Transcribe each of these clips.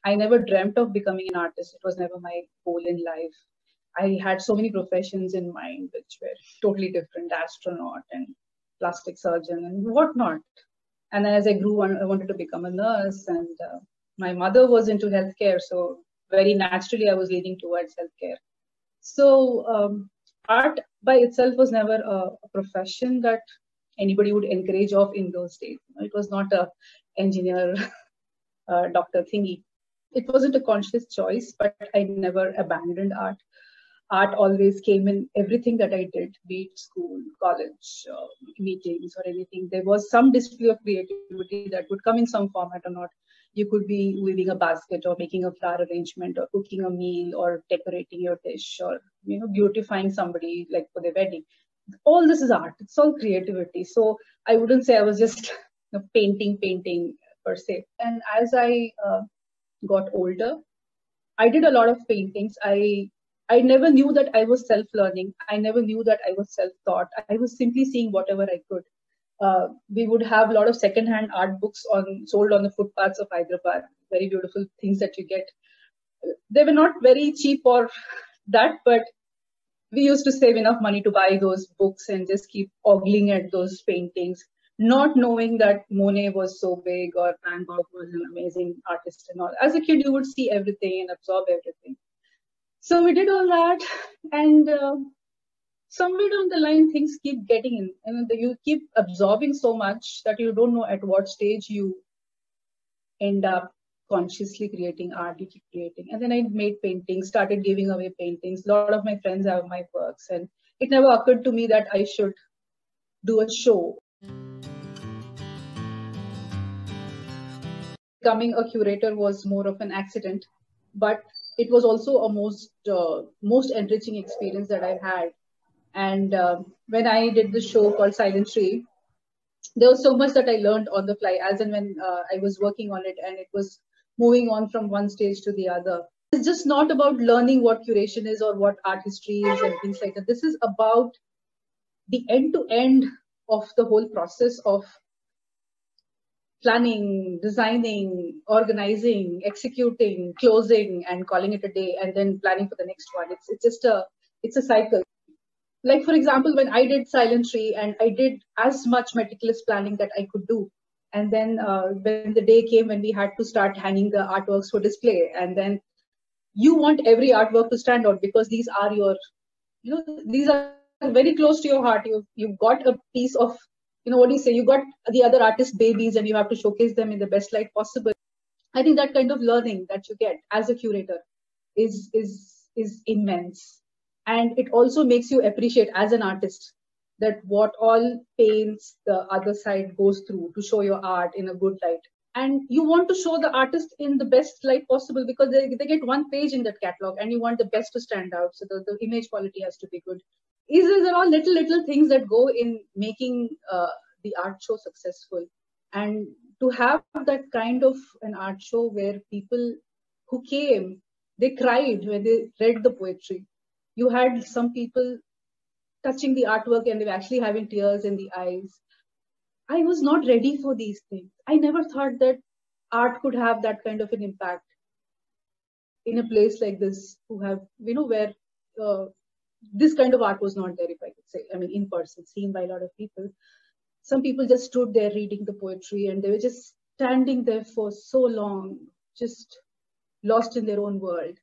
I never dreamt of becoming an artist. It was never my goal in life. I had so many professions in mind which were totally different, astronaut and plastic surgeon and whatnot. And then as I grew on, I wanted to become a nurse, and my mother was into healthcare. So very naturally, I was leaning towards healthcare. So art by itself was never a profession that anybody would encourage of in those days. It was not a engineer, doctor thingy. It wasn't a conscious choice, but I never abandoned art. Art always came in everything that I did, be it school, college, meetings, or anything. There was some display of creativity that would come in some format or not. You could be weaving a basket or making a flower arrangement or cooking a meal or decorating your dish or beautifying somebody like for their wedding. All this is art. It's all creativity. So I wouldn't say I was just painting per se. And as I got older, I did a lot of paintings. I never knew that I was self-learning. I never knew that I was self-taught. I was simply seeing whatever I could. We would have a lot of second-hand art books sold on the footpaths of Hyderabad. Very beautiful things that you get. They were not very cheap or that, but we used to save enough money to buy those books and just keep ogling at those paintings, not knowing that Monet was so big or Van Gogh was an amazing artist and all. As a kid, you would see everything and absorb everything. So we did all that, and somewhere down the line, things keep getting in. And you keep absorbing so much that you don't know at what stage you end up consciously creating art. You keep creating. And then I made paintings, started giving away paintings. A lot of my friends have my works, and it never occurred to me that I should do a show. Becoming a curator was more of an accident, but it was also a most enriching experience that I've had. And when I did the show called Silent Tree, there was so much that I learned on the fly, as and when I was working on it, and it was moving on from one stage to the other. It's just not about learning what curation is or what art history is and things like that. This is about the end-to-end of the whole process of planning, designing, organizing, executing, closing, and calling it a day, and then planning for the next one. It's a cycle. Like, for example, when I did Silent Tree, and I did as much meticulous planning that I could do. And then when the day came when we had to start hanging the artworks for display, and then you want every artwork to stand out because these are these are very close to your heart. You've got a piece of, what do you say? You got the other artist's babies, and you have to showcase them in the best light possible. I think that kind of learning that you get as a curator is immense. And it also makes you appreciate as an artist that what all pains the other side goes through to show your art in a good light. And you want to show the artist in the best light possible because they get one page in that catalog, and you want the best to stand out. So the image quality has to be good. These are all little things that go in making the art show successful. And to have that kind of an art show where people who came, they cried when they read the poetry. You had some people touching the artwork and they were actually having tears in the eyes. I was not ready for these things. I never thought that art could have that kind of an impact in a place like this, where this kind of art was not there, if I could say. I mean, in person, seen by a lot of people. Some people just stood there reading the poetry, and they were just standing there for so long, just lost in their own world.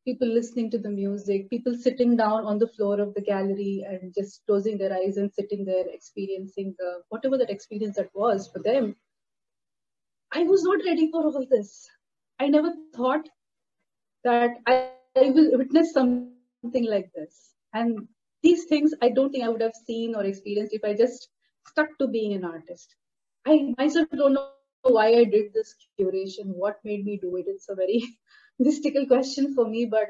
People listening to the music, people sitting down on the floor of the gallery and just closing their eyes and sitting there experiencing whatever that experience that was for them. I was not ready for all this. I never thought that I will witness something like this. And these things, I don't think I would have seen or experienced if I just stuck to being an artist. I myself don't know why I did this curation, what made me do it. It's a very mystical question for me, but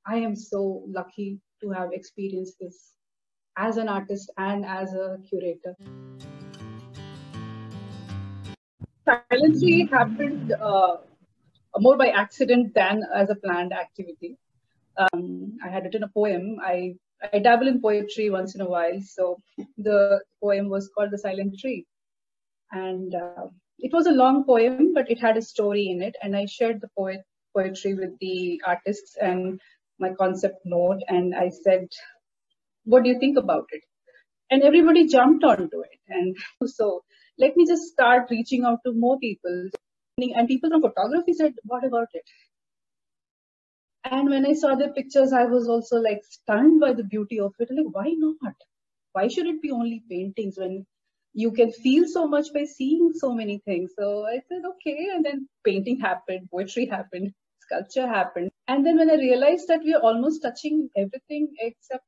I am so lucky to have experienced this as an artist and as a curator. Silent Tree happened more by accident than as a planned activity. I had written a poem. I dabble in poetry once in a while. So the poem was called The Silent Tree. And it was a long poem, but it had a story in it. And I shared the poetry with the artists and my concept note. And I said, what do you think about it? And everybody jumped onto it. And so let me just start reaching out to more people. And people from photography said, what about it? And when I saw the pictures, I was also like stunned by the beauty of it. Like, why not? Why should it be only paintings when you can feel so much by seeing so many things? So I said, okay. And then painting happened, poetry happened, sculpture happened. And then when I realized that we are almost touching everything except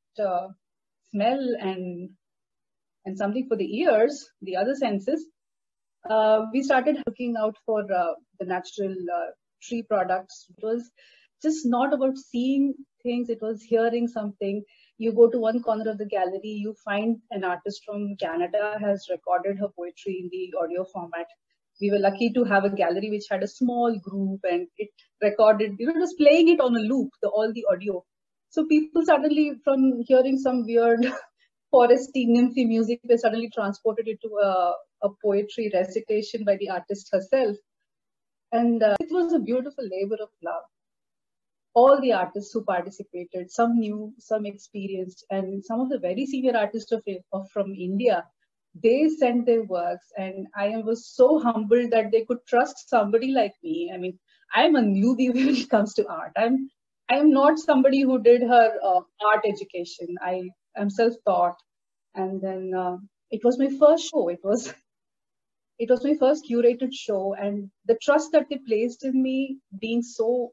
smell and something for the ears, the other senses, we started looking out for the natural tree products. It was just not about seeing things, it was hearing something. You go to one corner of the gallery, you find an artist from Canada has recorded her poetry in the audio format. We were lucky to have a gallery which had a small group and it recorded, just playing it on a loop, all the audio. So people suddenly, from hearing some weird foresty, nymphy music, they suddenly transported it to a poetry recitation by the artist herself. And it was a beautiful labor of love. All the artists who participated, some new, some experienced, and some of the very senior artists from India, they sent their works. And I was so humbled that they could trust somebody like me. I mean, I'm a newbie when it comes to art. I am not somebody who did her art education. I am self-taught. And then it was my first show. It was my first curated show, and the trust that they placed in me, being so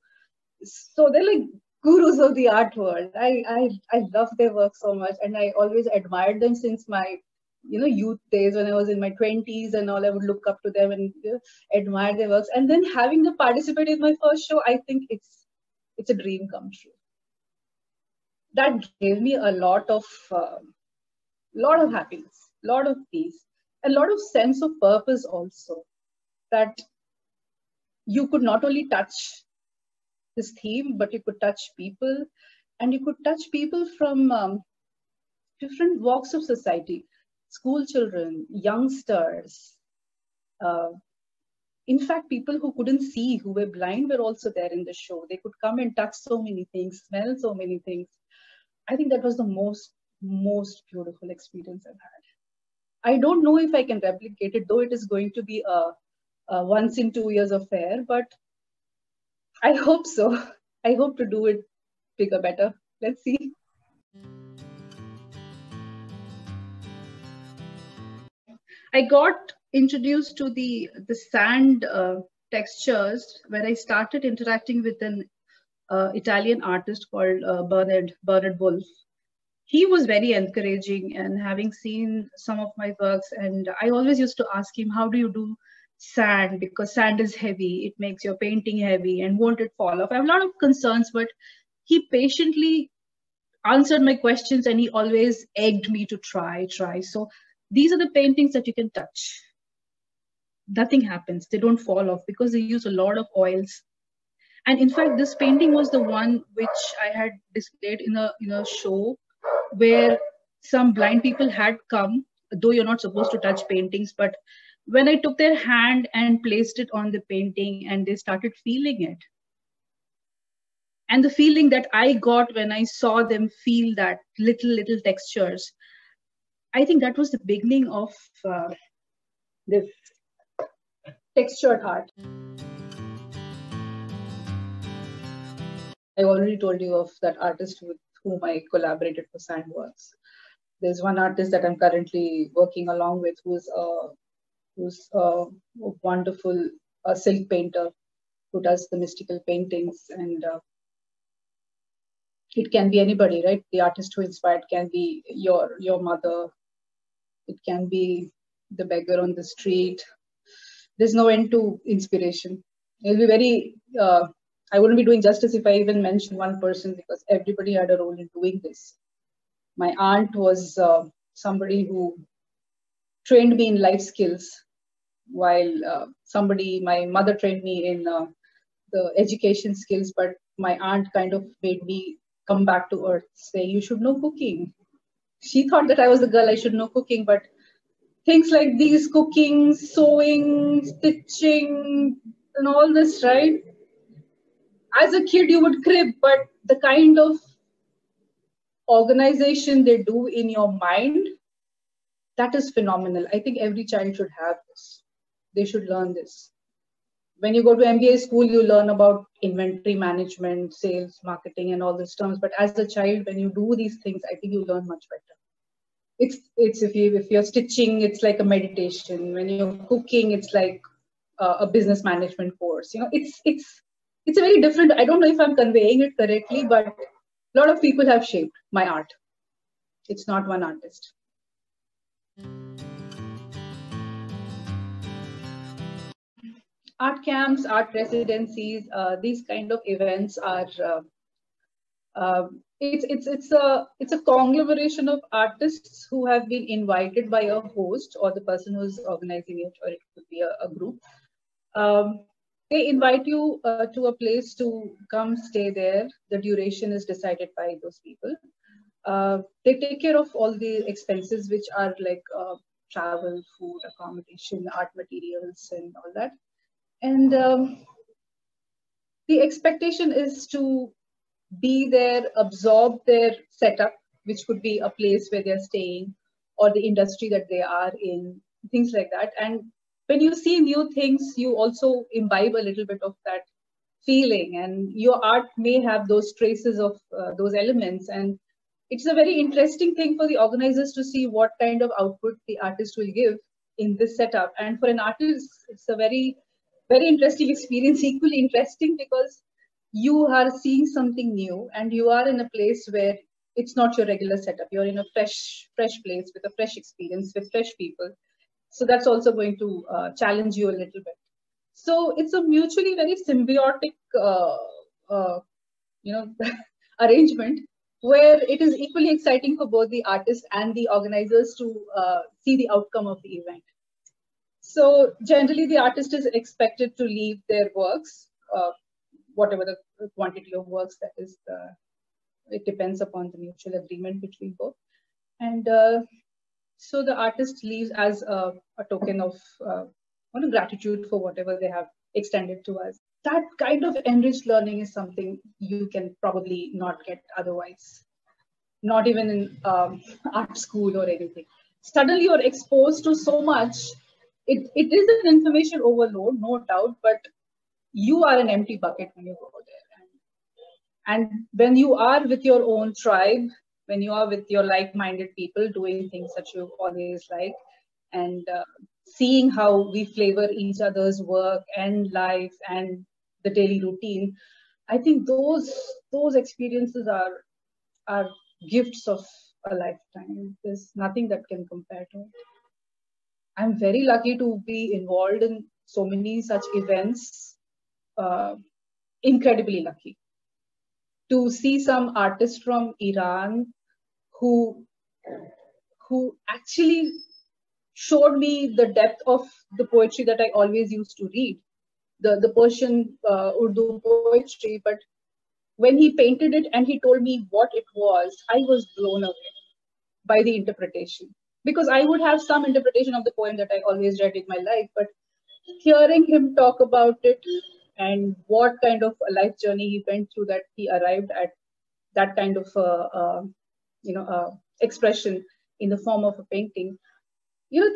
they're like gurus of the art world. I love their work so much, and I always admired them since my youth days when I was in my 20s and all. I would look up to them and admire their works. And then having them participate in my first show, I think it's a dream come true. That gave me a lot of happiness, lot of peace, a lot of sense of purpose also. That you could not only touch this theme, but you could touch people, and you could touch people from different walks of society, school children, youngsters. In fact, people who couldn't see, who were blind, were also there in the show. They could come and touch so many things, smell so many things. I think that was the most beautiful experience I've had. I don't know if I can replicate it, though it is going to be a once in 2 years affair, but I hope so. I hope to do it bigger, better. Let's see. I got introduced to the sand textures when I started interacting with an Italian artist called Bernard Wolf. He was very encouraging, and having seen some of my works, and I always used to ask him, how do you do sand? Because sand is heavy, it makes your painting heavy, and won't it fall off? I have a lot of concerns, but he patiently answered my questions, and he always egged me to try. So these are the paintings that you can touch. Nothing happens, they don't fall off because they use a lot of oils. And in fact, this painting was the one which I had displayed in a show where some blind people had come, though you're not supposed to touch paintings, but when I took their hand and placed it on the painting and they started feeling it, and the feeling that I got when I saw them feel that little textures, I think that was the beginning of this textured art. I already told you of that artist with whom I collaborated for Sandworks. There's one artist that I'm currently working along with who's a wonderful silk painter who does the mystical paintings. And it can be anybody, right? The artist who inspired can be your mother. It can be the beggar on the street. There's no end to inspiration. It'll be very... I wouldn't be doing justice if I even mentioned one person, because everybody had a role in doing this. My aunt was somebody who trained me in life skills, while my mother trained me in the education skills, but my aunt kind of made me come back to earth, say, you should know cooking. She thought that I was a girl, I should know cooking, but things like these, cooking, sewing, stitching, and all this, right? As a kid, you would crib, but the kind of organization they do in your mind, that is phenomenal. I think every child should have this. They should learn this. When you go to MBA school, you learn about inventory management, sales, marketing, and all these terms. But as a child, when you do these things, I think you learn much better. It's if you're stitching, it's like a meditation. When you're cooking, it's like a business management course. It's a very different. I don't know if I'm conveying it correctly, but a lot of people have shaped my art. It's not one artist. Art camps, art residencies, these kind of events are it's a conglomeration of artists who have been invited by a host or the person who's organizing it, or it could be a group. They invite you to a place to come stay there. The duration is decided by those people. They take care of all the expenses, which are like travel, food, accommodation, art materials, and all that. And the expectation is to be there, absorb their setup, which could be a place where they're staying, or the industry that they are in, things like that. And when you see new things, you also imbibe a little bit of that feeling, and your art may have those traces of those elements. And it's a very interesting thing for the organizers to see what kind of output the artist will give in this setup. And for an artist, it's a very, very interesting experience, equally interesting, because you are seeing something new and you are in a place where it's not your regular setup. You're in a fresh place with a fresh experience, with fresh people. So that's also going to challenge you a little bit. So it's a mutually very symbiotic, arrangement, where it is equally exciting for both the artist and the organizers to see the outcome of the event. So generally, the artist is expected to leave their works, whatever the quantity of works that is. It depends upon the mutual agreement between both. And so the artist leaves as a token of gratitude for whatever they have extended to us. That kind of enriched learning is something you can probably not get otherwise, not even in art school or anything. Suddenly you're exposed to so much. It is an information overload, no doubt, but you are an empty bucket when you go there. And when you are with your own tribe, when you are with your like-minded people doing things that you always like, and seeing how we flavor each other's work and life and the daily routine, I think those experiences are gifts of a lifetime. There's nothing that can compare to it. I'm very lucky to be involved in so many such events. Incredibly lucky to see some artists from Iran who actually showed me the depth of the poetry that I always used to read, the Persian Urdu poetry. But when he painted it and he told me what it was, I was blown away by the interpretation. Because I would have some interpretation of the poem that I always read in my life, but hearing him talk about it and what kind of a life journey he went through, that he arrived at that kind of expression in the form of a painting,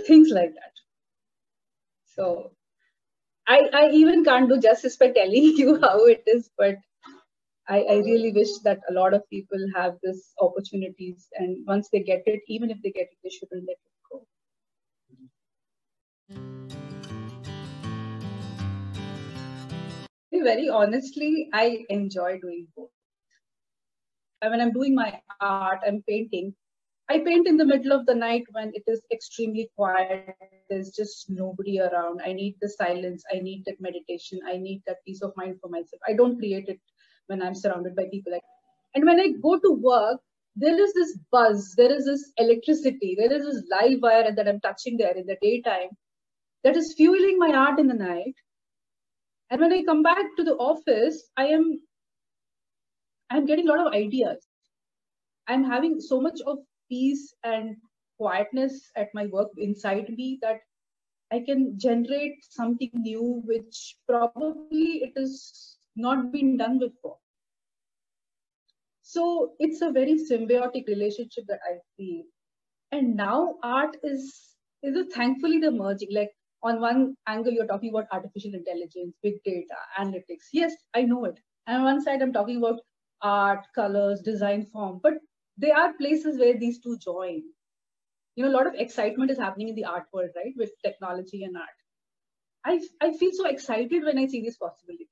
things like that. So I even can't do justice by telling you how it is, but I really wish that a lot of people have this opportunities, and once they get it, even if they get it, they shouldn't let it go. Very honestly, I enjoy doing both. When I'm doing my art, I'm painting. I paint in the middle of the night when it is extremely quiet. There's just nobody around. I need the silence. I need that meditation. I need that peace of mind for myself. I don't create it when I'm surrounded by people. And when I go to work, there is this buzz, there is this electricity, there is this live wire that I'm touching there in the daytime that is fueling my art in the night. And when I come back to the office, I'm getting a lot of ideas. I'm having so much of peace and quietness at my work inside me that I can generate something new, which probably it has not been done before. So it's a very symbiotic relationship that I feel. And now art is thankfully the merging. Like on one angle, you're talking about artificial intelligence, big data, analytics. Yes, I know it. And on one side, I'm talking about art, colors, design form. But there are places where these two join. A lot of excitement is happening in the art world, right, with technology and art. I feel so excited when I see these possibilities.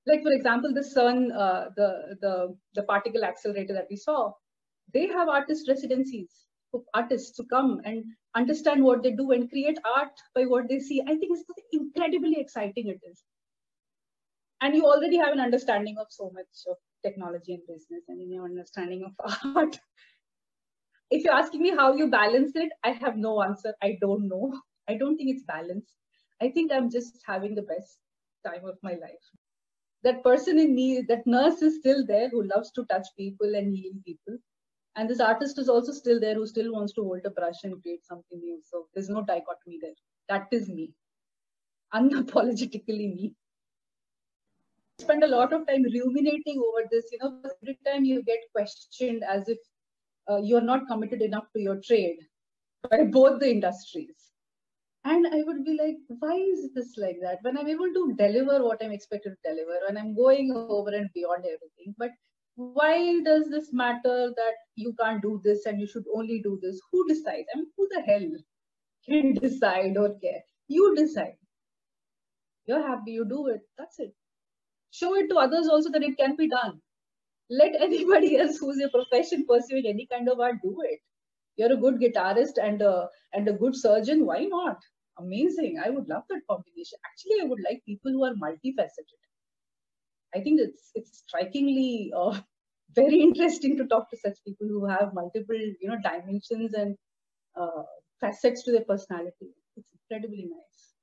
Like for example, the CERN, the particle accelerator that we saw, they have artist residencies for artists to come and understand what they do and create art by what they see. I think it's incredibly exciting it is. And you already have an understanding of so much of technology and business and your understanding of art. If you're asking me how you balance it, I have no answer. I don't know. I don't think it's balanced. I think I'm just having the best time of my life. That person in me, that nurse is still there who loves to touch people and heal people. And this artist is also still there who still wants to hold a brush and create something new. So there's no dichotomy there. That is me. Unapologetically me. I spend a lot of time ruminating over this. Every time you get questioned as if you're not committed enough to your trade by both the industries. And I would be like, why is this like that? When I'm able to deliver what I'm expected to deliver, when I'm going over and beyond everything. But why does this matter that you can't do this and you should only do this? Who decides? I mean, who the hell can decide or care? You decide. You're happy, you do it. That's it. Show it to others also that it can be done. Let anybody else who's a profession pursuing any kind of art do it. You're a good guitarist and a good surgeon. Why not? Amazing. I would love that combination. Actually, I would like people who are multifaceted. I think it's strikingly very interesting to talk to such people who have multiple dimensions and facets to their personality. It's incredibly nice.